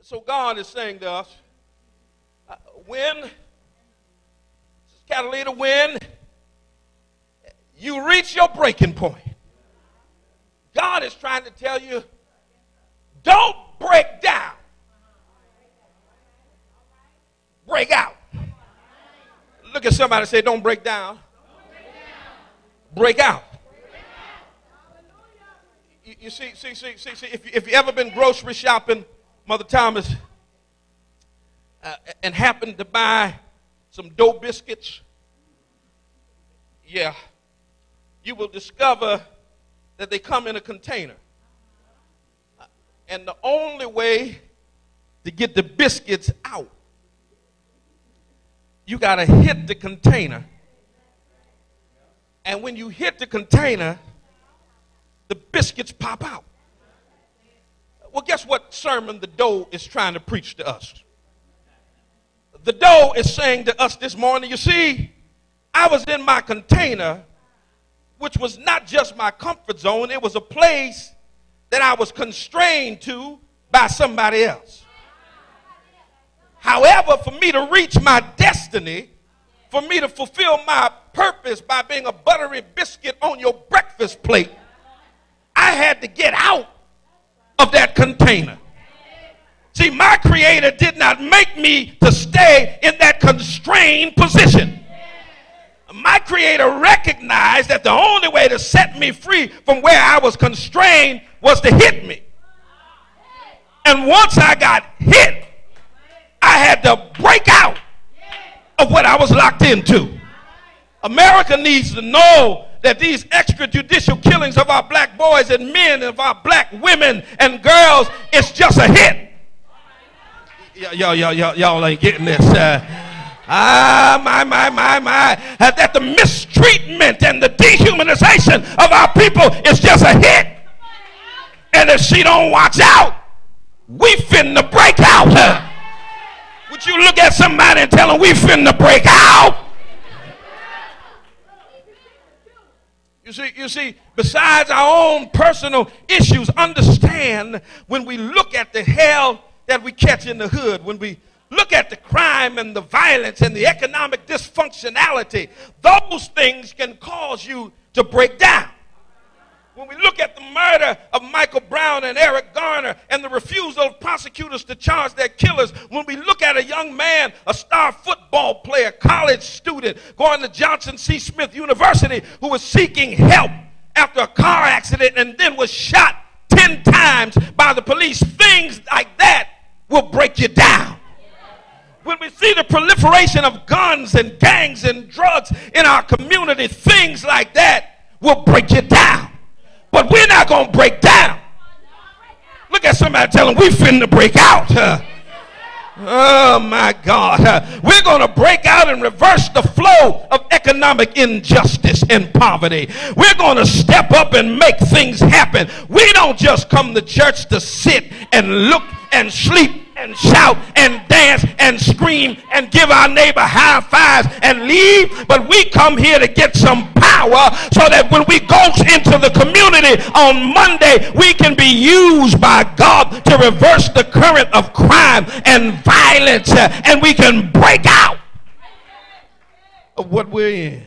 So God is saying to us, when, Catalina, when you reach your breaking point, God is trying to tell you, don't break down. Break out. Look at somebody and say, don't break down. Break out. You see, if you ever been grocery shopping, Mother Thomas, and happened to buy some dough biscuits, yeah, you will discover that they come in a container. And the only way to get the biscuits out, you got to hit the container. And when you hit the container, the biscuits pop out. Well, guess what sermon the dough is trying to preach to us? The dough is saying to us this morning, you see, I was in my container, which was not just my comfort zone. It was a place that I was constrained to by somebody else. However, for me to reach my destiny, for me to fulfill my purpose by being a buttery biscuit on your breakfast plate, I had to get out of that container. See, my Creator did not make me to stay in that constrained position. My Creator recognized that the only way to set me free from where I was constrained was to hit me. And once I got hit, I had to break out of what I was locked into. America needs to know that these extrajudicial killings of our black boys and men, of our black women and girls, it's just a hit. Y'all ain't getting this. That the mistreatment and the dehumanization of our people is just a hit. And if she don't watch out, we finna break out. Would you look at somebody and tell them we finna break out? You see, besides our own personal issues, understand when we look at the hell that we catch in the hood, when we look at the crime and the violence and the economic dysfunctionality, those things can cause you to break down. When we look at the murder of Michael Brown and Eric Garner and the refusal of prosecutors to charge their killers, when we look at a young man, a star football player, college student, going to Johnson C. Smith University, who was seeking help after a car accident and then was shot 10 times by the police, things like that will break you down. When we see the proliferation of guns and gangs and drugs in our community, things like that will break you down. But we're not going to break down. Look at somebody, tell them we finna break out. Oh my God. We're going to break out and reverse the flow of economic injustice and poverty. We're going to step up and make things happen. We don't just come to church to sit and look and sleep and shout and dance and scream and give our neighbor high fives and leave, but we come here to get some power so that when we go into the community on Monday, we can be used by God to reverse the current of crime and violence, and we can break out of what we're in.